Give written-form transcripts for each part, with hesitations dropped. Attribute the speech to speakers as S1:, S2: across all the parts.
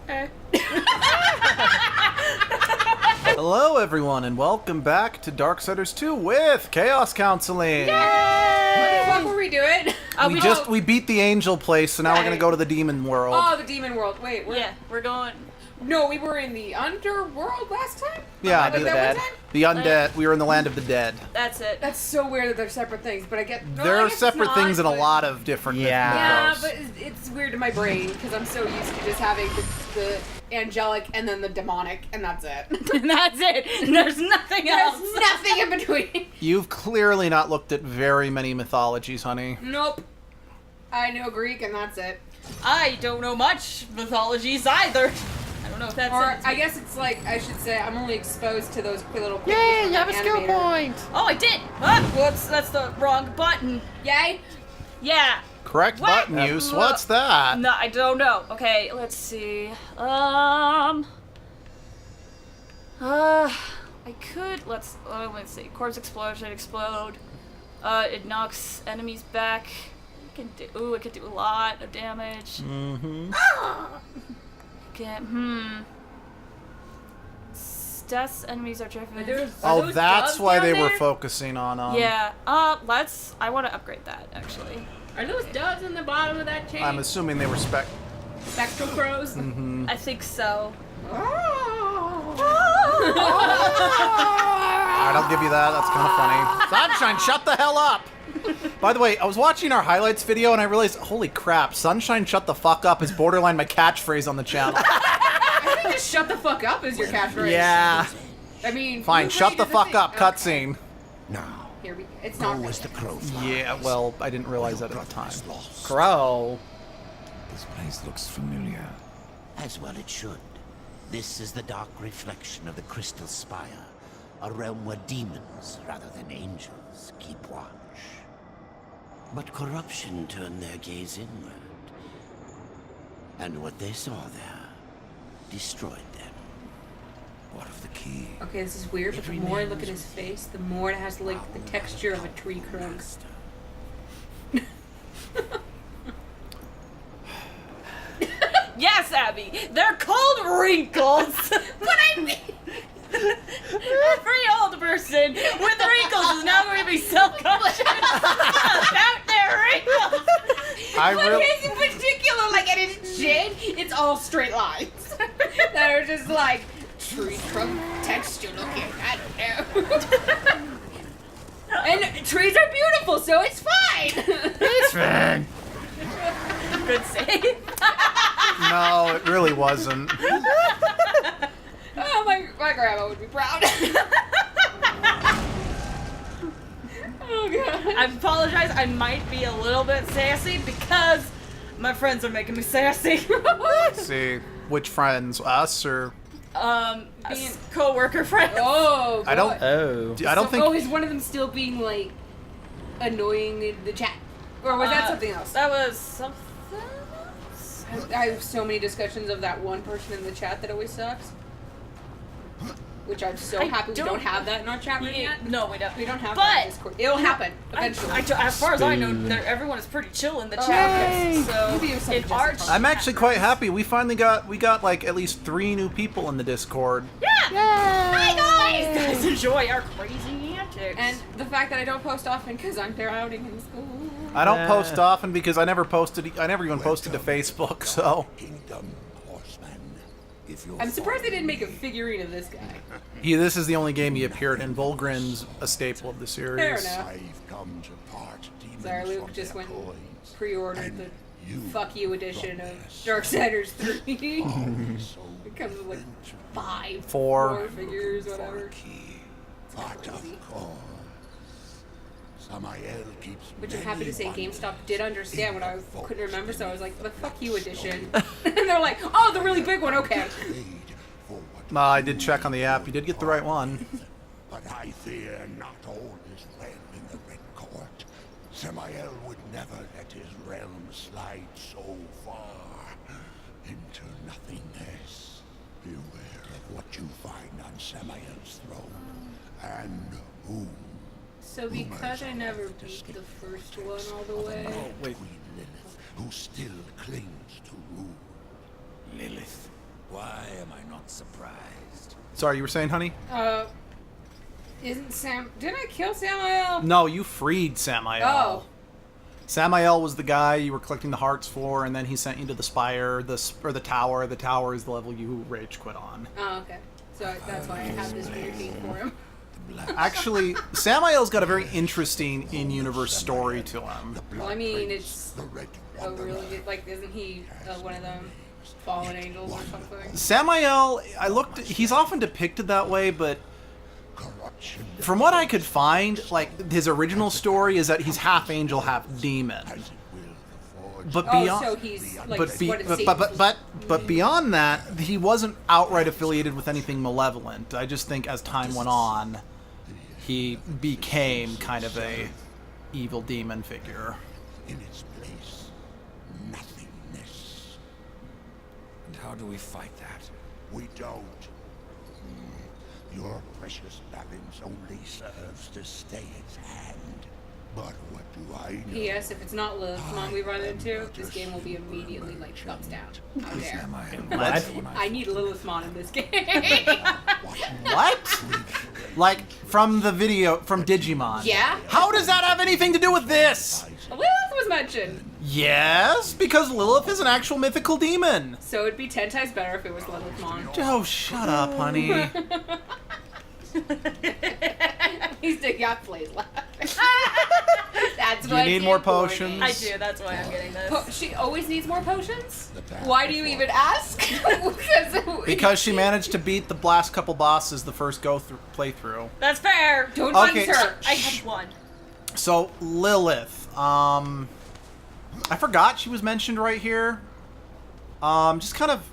S1: Okay.
S2: Hello, everyone, and welcome back to Darksiders 2 with Chaos Counseling.
S1: Yay! What the fuck were we doing?
S2: We beat the angel place, so now we're gonna go to the demon world.
S1: Oh, the demon world. Wait,
S3: we're going.
S1: No, we were in the underworld last time?
S2: Yeah,
S1: the
S2: undead. We were in the land of the dead.
S3: That's it.
S1: That's so weird that they're separate things, but I get...
S2: There are separate things in a lot of different mythos.
S1: Yeah, but it's weird to my brain, because I'm so used to just having the angelic and then the demonic, and that's it.
S3: That's it. There's nothing else.
S1: There's nothing in between.
S2: You've clearly not looked at very many mythologies, honey.
S1: Nope. I know Greek, and that's it.
S3: I don't know much mythologies either. I don't know if that's
S1: Or I guess it's like, I should say, I'm only exposed to those little...
S4: Yay, you have a skill point!
S3: Oh, I did! Ah, whoops, that's the wrong button.
S1: Yay?
S3: Yeah.
S2: Correct button use. What's that?
S3: No, I don't know. Okay, let's see. I could, let's see. Corpse explosion, explode. It knocks enemies back. It could do a lot of damage.
S2: Mm-hmm.
S3: Deaths enemies are driven.
S2: Oh, that's why they were focusing on
S3: Yeah. I want to upgrade that actually.
S1: Are those doves in the bottom of that chain?
S2: I'm assuming they were
S1: spectral crows?
S2: Mm-hmm.
S3: I think so.
S2: Alright, I'll give you that. That's kind of funny. Sunshine, shut the hell up! By the way, I was watching our highlights video and I realized, holy crap, Sunshine shut the fuck up is borderline my catchphrase on the channel.
S1: I think just shut the fuck up is your catchphrase.
S2: Yeah.
S1: I mean...
S2: Fine, shut the fuck up, cutscene.
S5: Now,
S1: here it's not
S5: as the crow flies.
S2: Yeah, well, I didn't realize that at the time.
S4: Crow.
S5: This place looks familiar. As well it should. This is the dark reflection of the Crystal Spire, a realm where demons, rather than angels, keep watch. But corruption turned their gaze inward, and what they saw there destroyed them. What of the key?
S1: Okay, this is weird, but the more I look at his face, the more it has like the texture of a tree trunk.
S3: Yes, Abby, they're called wrinkles.
S1: But I mean...
S3: Every old person with wrinkles is now going to be self-conscious about their wrinkles.
S1: But his in particular, like at his chin, it's all straight lines that are just like tree trunk texture looking. I don't know. And trees are beautiful, so it's fine.
S4: It's fine.
S3: Good save.
S2: No, it really wasn't.
S1: Oh, my grandma would be proud. Oh, God.
S3: I apologize, I might be a little bit sassy because my friends are making me sassy.
S2: Let's see. Which friends? Us or...
S3: co-worker friends.
S1: Oh,
S2: I don't...
S4: Oh.
S2: I don't think...
S1: Oh, is one of them still being, like, annoying in the chat? Or was that something else?
S3: That was something else?
S1: I have so many discussions of that one person in the chat that always sucks. Which I'm so happy we don't have that in our chat room yet.
S3: No, we don't.
S1: We don't have that in Discord. It'll happen eventually.
S3: As far as I know, everyone is pretty chill in the chat room. So in our chat,
S2: I'm actually quite happy. We finally got like at least 3 new people in the Discord.
S3: Yeah. Hi guys. Guys enjoy our crazy antics.
S1: And the fact that I don't post often because I'm drowning in school.
S2: I don't post often because I never even posted to Facebook. So.
S5: Kingdom, horseman.
S1: I'm surprised they didn't make a figurine of this guy.
S2: Yeah, this is the only game he appeared in. Volgrin's a staple of the series.
S1: Fair enough. Sorry, Luke just went and pre-ordered the fuck you edition of Darksiders 3. It comes with like 5, 4 figures, whatever. Which I'm happy to say GameStop did understand what I couldn't remember, so I was like, the fuck you edition. And they're like, oh, the really big one, okay.
S2: I did check on the app. You did get the right one.
S5: But I fear not all is well in the Red Court. Samael would never let his realm slide so far into nothingness. Beware of what you find on Samael's throne, and whom.
S1: So because I never beat the first one all the way...
S2: Oh, wait.
S5: Queen Lilith, who still clings to rule. Lilith,
S6: am I not surprised?
S2: Sorry, you were saying, honey?
S1: Isn't Sam... Didn't I kill Samael?
S2: No, you freed Samael.
S1: Oh.
S2: Samael was the guy you were collecting the hearts for, and then he sent you to the spire, or the tower. The tower is the level you rage quit on.
S1: Oh, okay. So that's why I have this weird thing for him.
S2: Actually, Samael's got a very interesting in-universe story to him.
S1: Well, I mean, it's a really... Like, isn't he one of them fallen angels or something?
S2: Samael, he's often depicted that way, but from what I could find, like, his original story is that he's half angel, half demon. But beyond,
S1: so he's like what it seems.
S2: but beyond that, he wasn't outright affiliated with anything malevolent. I just think as time went on, he became kind of a evil demon figure.
S5: In its place, nothingness.
S6: And how do we fight that?
S5: We don't. Your precious Lavins only serves to stay its hand. But what do I know?
S1: P.S. If it's not Lilith's mom we run into, this game will be immediately like thumbs down. How dare.
S2: What?
S1: I need Lilith's mom in this game.
S2: What? Like, from the video, from Digimon.
S1: Yeah?
S2: How does that have anything to do with this?
S1: Lilith was mentioned.
S2: Yes, because Lilith is an actual mythical demon.
S1: So it'd be 10 times better if it was Lilith's mom.
S2: Oh, shut up, honey.
S1: He's the yacht plays laughing. That's
S2: Do
S1: why
S2: you need more potions?
S3: I do, that's why I'm getting this.
S1: She always needs more potions? Why do you even ask?
S2: Because she managed to beat the last couple bosses the first playthrough.
S3: That's fair!
S1: Don't
S2: Okay.
S1: tease her.
S3: I had one.
S2: So, Lilith, I forgot she was mentioned right here. Just kind of,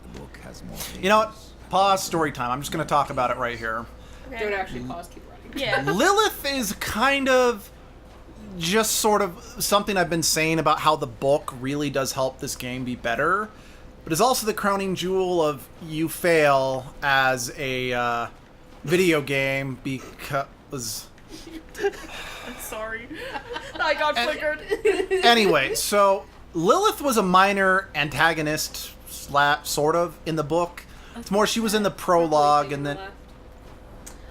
S6: The book has more.
S2: you know what? Pause story time. I'm just going to talk about it right here.
S3: Okay.
S1: Don't actually pause, keep running.
S3: Yeah.
S2: Lilith is kind of just sort of something I've been saying about how the book really does help this game be better, but is also the crowning jewel of you fail as a video game because...
S3: I'm sorry. I got flickered.
S2: Anyway, so Lilith was a minor antagonist, sort of, in the book. It's more she was in the prologue, and then...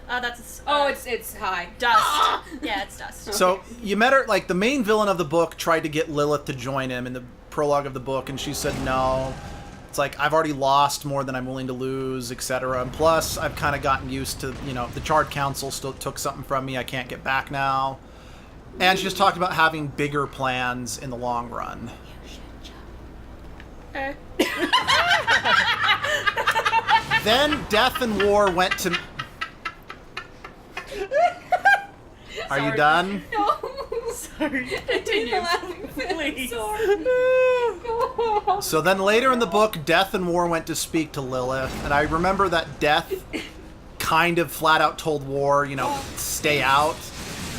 S3: That's...
S1: it's high.
S3: Dust. Yeah, it's dust.
S2: So you met her, like, the main villain of the book tried to get Lilith to join him in the prologue of the book, and she said no. It's like, I've already lost more than I'm willing to lose, etc. And plus, I've kind of gotten used to, you know, the Charred Council still took something from me I can't get back now. And she just talked about having bigger plans in the long run.
S3: Okay.
S2: Then Death and War went to... Are you done?
S1: No.
S3: Sorry. Continue. Please.
S2: So then later in the book, Death and War went to speak to Lilith, and I remember that Death kind of flat out told War, you know, stay out,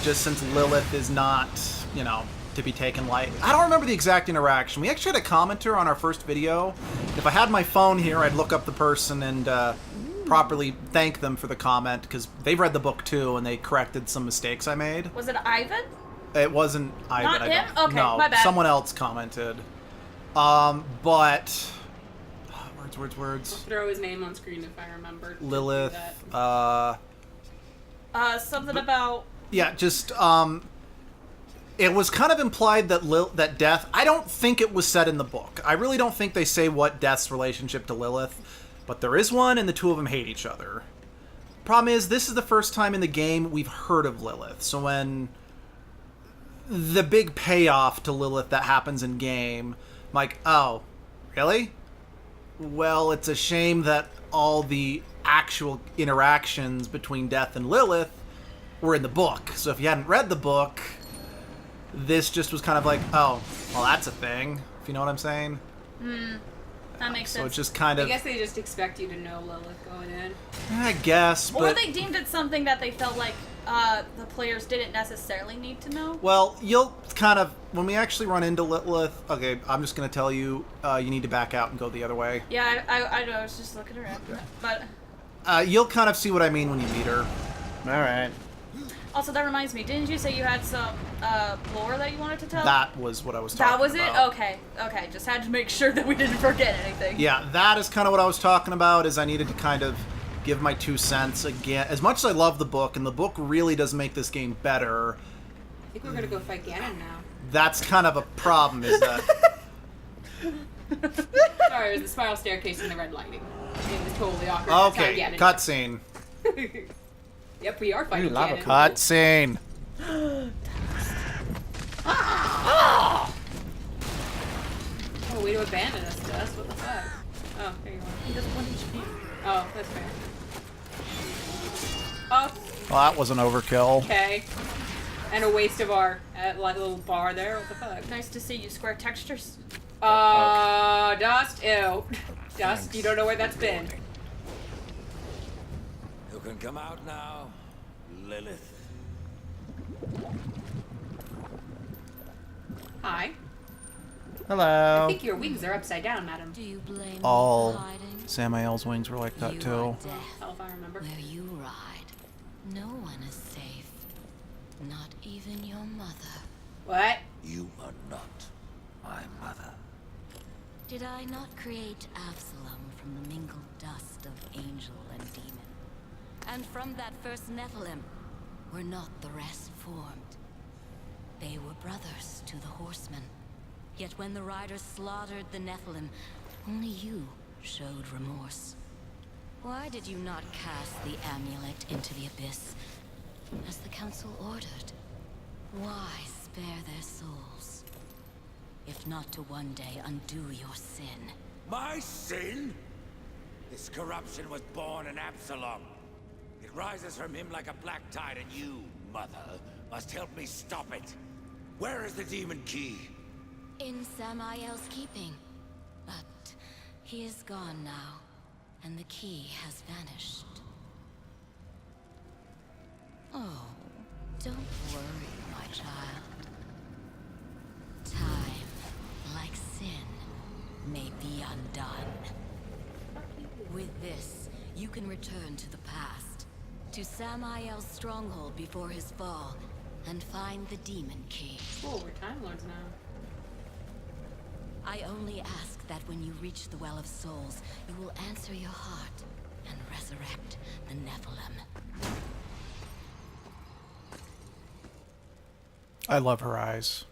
S2: just since Lilith is not, you know, to be taken light. I don't remember the exact interaction. We actually had a commenter on our first video. If I had my phone here, I'd look up the person and properly thank them for the comment, because they've read the book too, and they corrected some mistakes I made.
S3: Was it Ivan?
S2: It wasn't Ivan.
S3: Not
S2: I
S3: him?
S2: don't-
S3: Okay,
S2: no,
S3: my bad.
S2: someone else commented. But... Words.
S1: Throw his name on screen if I remember. to do
S2: Lilith,
S1: that.
S3: Something about...
S2: yeah, just, it was kind of implied that that Death... I don't think it was said in the book. I really don't think they say what Death's relationship to Lilith, but there is one, and the two of them hate each other. Problem is, this is the first time in the game we've heard of Lilith, so when the big payoff to Lilith that happens in game, I'm like, oh, really? Well, it's a shame that all the actual interactions between Death and Lilith were in the book. So if you hadn't read the book, this just was kind of like, oh, well, that's a thing, if you know what I'm saying.
S3: That makes
S2: So
S3: sense.
S2: it's just kind
S1: I
S2: of,
S1: guess they just expect you to know Lilith going in.
S2: I guess,
S3: Or
S2: but...
S3: they deemed it something that they felt like the players didn't necessarily need to know.
S2: Well, you'll kind of, when we actually run into Lilith, okay, I'm just going to tell you, you need to back out and go the other way.
S3: Yeah, I know, I was just looking around. But
S2: You'll kind of see what I mean when you meet her.
S4: All right.
S3: also, that reminds me, didn't you say you had some lore that you wanted to tell?
S2: That was what I was talking
S3: That was
S2: about.
S3: it? Okay. Just had to make sure that we didn't forget anything.
S2: Yeah, that is kind of what I was talking about, is I needed to kind of give my 2 cents again. As much as I love the book, and the book really does make this game better,
S1: I think we're gonna go fight Ganon now.
S2: that's kind of a problem, is that...
S1: Sorry, it was the spiral staircase and the red lighting. It was totally awkward.
S2: Okay,
S1: Ganon.
S2: cutscene.
S1: Yep, we are fighting
S4: lava
S1: Ganon.
S2: Cutscene.
S1: Oh, way to abandon us, Dust. What the fuck? Oh, there you are.
S3: He doesn't want HP.
S1: Oh, that's fair. Oh,
S2: Well, that was an overkill.
S1: okay. And a waste of our little bar there. What the fuck?
S3: Nice to see you, square textures.
S1: Dust? Ew. Dust, you don't know where that's been.
S6: You can come out now, Lilith.
S1: Hi. I
S4: Hello.
S1: think your wings are upside down, madam.
S7: Do you blame me
S2: All
S7: for hiding?
S2: Samael's wings were like that,
S7: You
S2: too.
S7: are death.
S1: Hell if I remember.
S7: Where you ride, no one is safe. Not even your mother.
S1: What?
S6: You are not my mother.
S7: Did I not create Absalom from the mingled dust of angel and demon? And from that first Nephilim, were not the rest formed? They were brothers to the horsemen. Yet when the riders slaughtered the Nephilim, only you showed remorse. Why did you not cast the amulet into the abyss, as the council ordered? Why spare their souls, if not to one day undo your sin?
S6: My sin? This corruption was born in Absalom. It rises from him like a black tide, and you, Mother, must help me stop it. Where is the demon key?
S7: In Samael's keeping. But he is gone now, and the key has vanished. Oh, don't worry, my child. Time, like sin, may be undone. With this, you can return to the past, to Samael's stronghold before his fall, and find the demon key.
S1: Oh, we're Time Lords now.
S7: I only ask that when you reach the Well of Souls, you will answer your heart and resurrect the Nephilim.
S2: I love her eyes.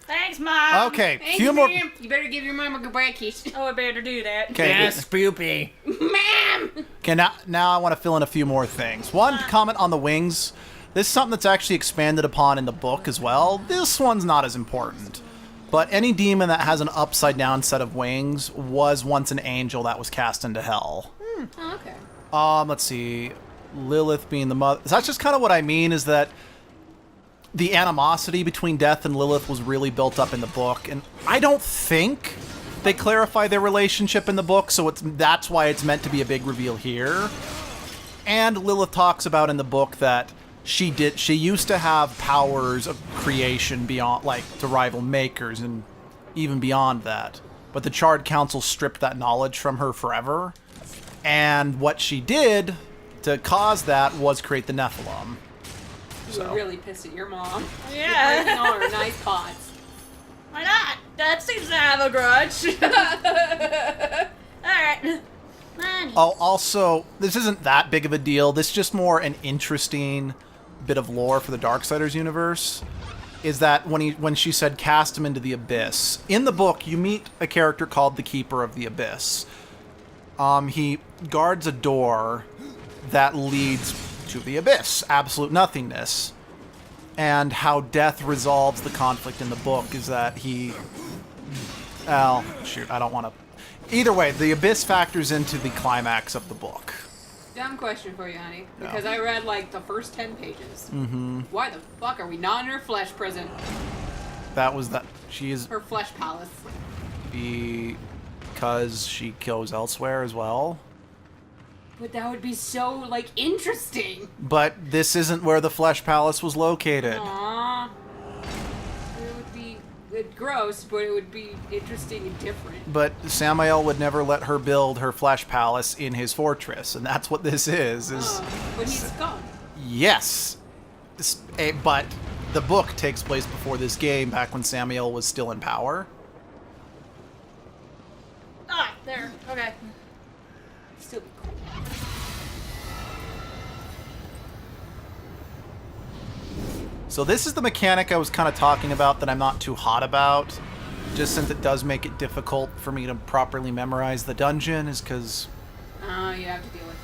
S3: Thanks, Mom!
S2: Okay,
S1: Thanks,
S2: few more...
S1: ma'am. You better give your mom a good breakies.
S3: Oh, I better do that.
S2: Okay,
S4: Yes, spoopy.
S1: Ma'am!
S2: okay, now I want to fill in a few more things. One, comment on the wings. This is something that's actually expanded upon in the book as well. This one's not as important. But any demon that has an upside-down set of wings was once an angel that was cast into hell.
S1: Oh, okay.
S2: Let's see. Lilith being the mother. That's just kind of what I mean, is that the animosity between Death and Lilith was really built up in the book, and I don't think they clarify their relationship in the book, so that's why it's meant to be a big reveal here. And Lilith talks about in the book that she used to have powers of creation beyond, like, to rival makers and even beyond that. But the Charred Council stripped that knowledge from her forever. And what she did to cause that was create the Nephilim.
S1: You were really pissed at your mom.
S3: Yeah.
S1: Breaking all her nice pots.
S3: Why not? That seems to have a grudge. Alright.
S2: Oh, also, this isn't that big of a deal. This is just more an interesting bit of lore for the Darksiders universe. Is that when she said cast him into the abyss, in the book you meet a character called the Keeper of the Abyss. He guards a door that leads to the abyss, absolute nothingness. And how Death resolves the conflict in the book is that he... Oh, shoot, I don't want to... Either way, the abyss factors into the climax of the book.
S1: Dumb question for you, honey. Because I read, like, the first 10 pages.
S2: Mm-hmm.
S1: Why the fuck are we not in her flesh prison?
S2: That was that. She is...
S1: Her flesh palace.
S2: Because she goes elsewhere as well.
S1: But that would be so, like, interesting.
S2: But this isn't where the Flesh Palace was located.
S1: Aww. It would be gross, but it would be interesting and different.
S2: But Samael would never let her build her Flesh Palace in his fortress, and that's what this is.
S1: But he's gone.
S2: Yes. but the book takes place before this game, back when Samuel was still in power.
S3: Ah, there. Okay.
S1: Still be cool.
S2: So this is the mechanic I was kind of talking about that I'm not too hot about, just since it does make it difficult for me to properly memorize the dungeon, is because...
S1: You have to deal with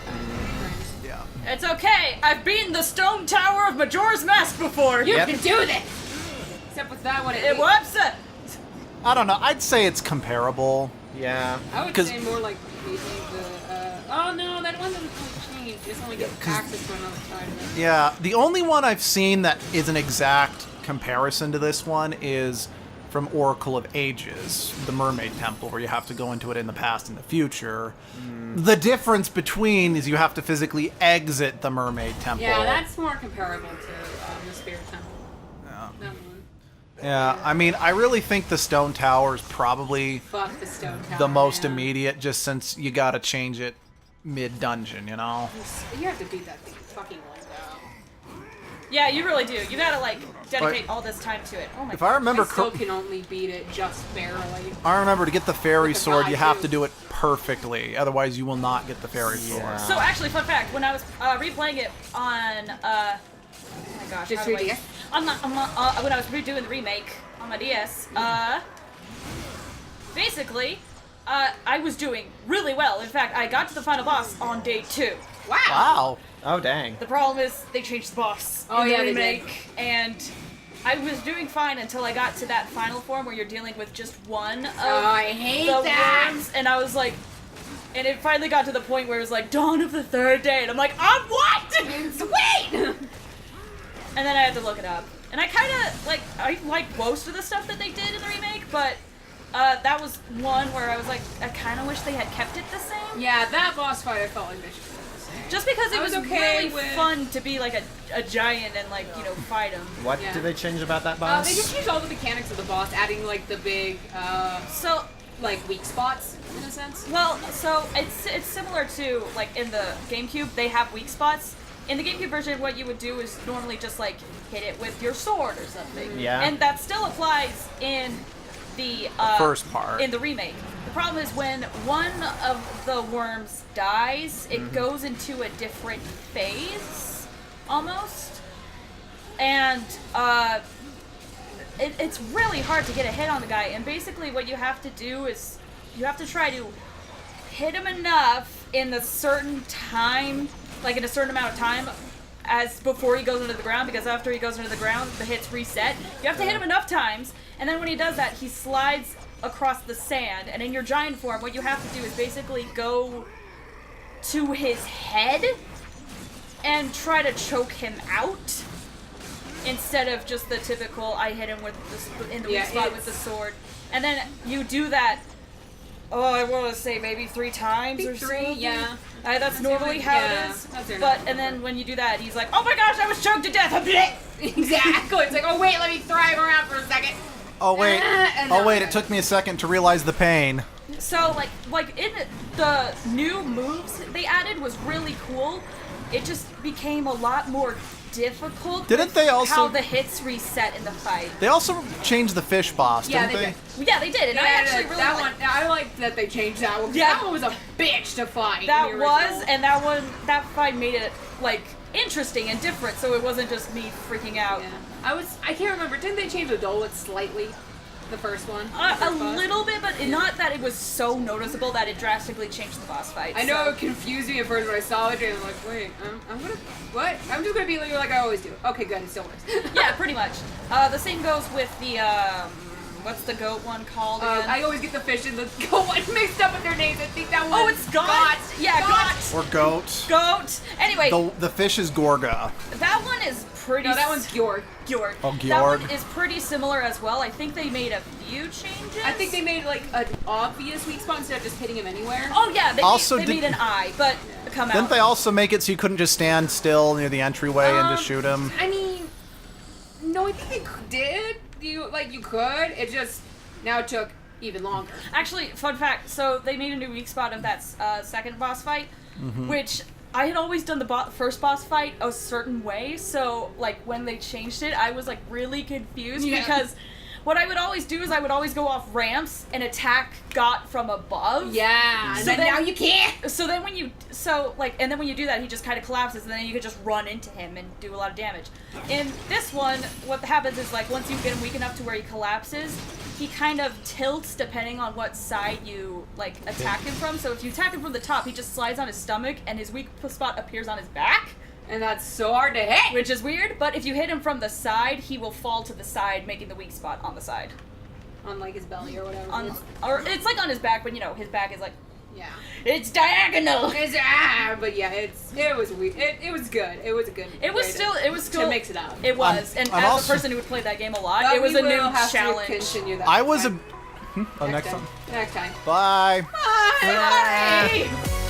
S1: things.
S2: Yeah.
S3: It's okay. I've beaten the Stone Tower of Majora's Mask before.
S1: You
S2: Yep.
S1: can do this! Except with that one,
S3: It whoops.
S2: I don't know, I'd say it's comparable.
S4: Yeah.
S1: I would
S2: 'Cause-
S1: say more like beating the, oh no, that one doesn't really change. You just only get access to another side of it.
S2: Yeah, the only one I've seen that is an exact comparison to this one is from Oracle of Ages, the Mermaid Temple, where you have to go into it in the past and the future. The difference between is you have to physically exit the Mermaid Temple.
S1: Yeah, that's more comparable to the Spirit Temple.
S2: Yeah.
S1: That one.
S2: Yeah, I mean, I really think the Stone Tower is probably
S1: Fuck the Stone Tower.
S2: the most
S1: man.
S2: immediate, just since you gotta change it mid-dungeon, you know?
S1: You have to beat that thing fucking like that.
S3: Yeah, you really do. You gotta like dedicate all this time to it. Oh my
S2: If
S3: god.
S2: I remember
S1: I still
S2: cor-
S1: can only beat it just barely.
S2: I remember to get the fairy
S1: With the
S2: sword,
S1: guy,
S2: you have
S1: too.
S2: to do it perfectly, otherwise you will not get the fairy sword.
S3: So actually, fun fact: when I was replaying it on, oh my gosh,
S1: Just
S3: how do I-
S1: 3DS?
S3: when I was redoing the remake on my DS, basically, I was doing really well. In fact, I got to the final boss on day 2.
S1: Wow!
S2: Wow.
S4: Oh, dang.
S3: The problem is they changed the boss
S1: Oh,
S3: in the
S1: yeah, they did.
S3: remake, and I was doing fine until I got to that final form where you're dealing with just one of
S1: I hate
S3: the
S1: that!
S3: worms, and I was like, and it finally got to the point where it was like dawn of the 3rd day, and I'm like, on what?
S1: Sweet!
S3: And then I had to look it up, and I kind of I like most of the stuff that they did in the remake, but that was one where I was like, I kind of wish they had kept it the same.
S1: Yeah, that boss fight I felt like they should have done the same.
S3: Just because it
S1: I
S3: was
S1: was okay
S3: really
S1: with-
S3: fun to be like a giant and like, you know, fight him.
S4: What
S1: Yeah.
S4: did they change about that boss?
S1: They just changed all the mechanics of the boss, adding like the big,
S3: So,
S1: like weak spots in a sense.
S3: well, so it's similar to like in the GameCube, they have weak spots. In the GameCube version, what you would do is normally just like hit it with your sword or something.
S4: Yeah.
S3: And that still applies in the
S2: first part.
S3: in the remake. The problem is when one of the worms dies, it goes into a different phase, almost. And it's really hard to get a hit on the guy. And basically what you have to do is you have to try to hit him enough in a certain time, like in a certain amount of time, as before he goes into the ground, because after he goes into the ground, the hits reset. You have to hit him enough times, and then when he does that, he slides across the sand, and in your giant form, what you have to do is basically go to his head and try to choke him out, instead of just the typical, I hit him with in the weak spot with the sword. And then you do that, I want to say maybe 3 times or something.
S1: Yeah.
S3: That's normally how
S1: Yeah,
S3: it is.
S1: that's fair
S3: But
S1: enough.
S3: and then when you do that, he's like, "Oh my gosh, I was choked to death!"
S1: Exactly. It's like, oh wait, let me thrive around for a second.
S2: Oh wait,
S1: And
S2: oh
S1: now-
S2: wait, it took me a second to realize the pain.
S3: So like in the new moves they added was really cool. It just became a lot more difficult.
S2: Didn't
S3: with
S2: they also-
S3: how the hits reset in the fight?
S2: They also changed the fish boss,
S1: Yeah,
S2: didn't
S1: they
S2: they?
S1: did.
S3: Yeah, they did, and I actually really
S1: that
S3: liked-
S1: one. I like that they changed that one. 'Cause
S3: Yeah.
S1: that one was a bitch to fight. in
S3: That
S1: the
S3: was,
S1: original.
S3: and that fight made it like interesting and different. So it wasn't just me freaking out.
S1: Yeah. I can't remember. Didn't they change the Dolitz slightly? The first one.
S3: A
S1: First boss?
S3: little bit, but not that it was so noticeable that it drastically changed the boss fight.
S1: I know
S3: so.
S1: it confused me at first when I saw it, and I'm like, wait, I'm gonna what? I'm just gonna be like I always do. Okay, good. It still works.
S3: Yeah, pretty much. The same goes with the what's the goat one called again?
S1: I always get the fish and the goat one mixed up with their names. I think that one.
S3: Oh, it's Got. Yeah, Got.
S2: Or goat.
S3: Goat. Anyway,
S2: The fish is Gorga.
S3: that one is pretty.
S1: No, that one's Gjord.
S3: Gjord.
S2: Oh,
S3: That
S2: Gjord.
S3: one is pretty similar as well. I think they made a few changes.
S1: I think they made like an obvious weak spot instead of just hitting him anywhere.
S3: Oh yeah, they,
S2: Also,
S3: made,
S2: did-
S3: they made an eye, but come
S2: Didn't
S3: out.
S2: they also make it so you couldn't just stand still near the entryway and just shoot him?
S1: I mean, no, I think they did. You could. It just now it took even longer.
S3: Actually, fun fact. So they made a new weak spot of that second boss fight, which I had always done the first boss fight a certain way, so like when they changed it, I was like really confused because what I would always do is I would always go off ramps and attack got from above.
S1: Yeah,
S3: So
S1: and then now you can't.
S3: So then when you and then when you do that, he just kind of collapses, and then you could just run into him and do a lot of damage. In this one, what happens is like once you get him weak enough to where he collapses, he kind of tilts depending on what side you like attack him from. So if you attack him from the top, he just slides on his stomach, and his weak spot appears on his back.
S1: And that's so hard to hit.
S3: Which is weird, but if you hit him from the side, he will fall to the side, making the weak spot on the side.
S1: On like his belly or whatever.
S3: Or it's like on his back, but you know, his back is like,
S1: yeah.
S3: it's diagonal!
S1: But yeah, it was weird. It was good. It was a good
S3: It was still
S1: to mix it up.
S3: It was, and
S2: I'm
S3: as
S2: also-
S3: a person who would play that game a lot, it was a new challenge.
S1: Continue that
S2: I was a...
S1: time.
S2: Oh, next time.
S1: Next time.
S2: Bye.
S1: Bye.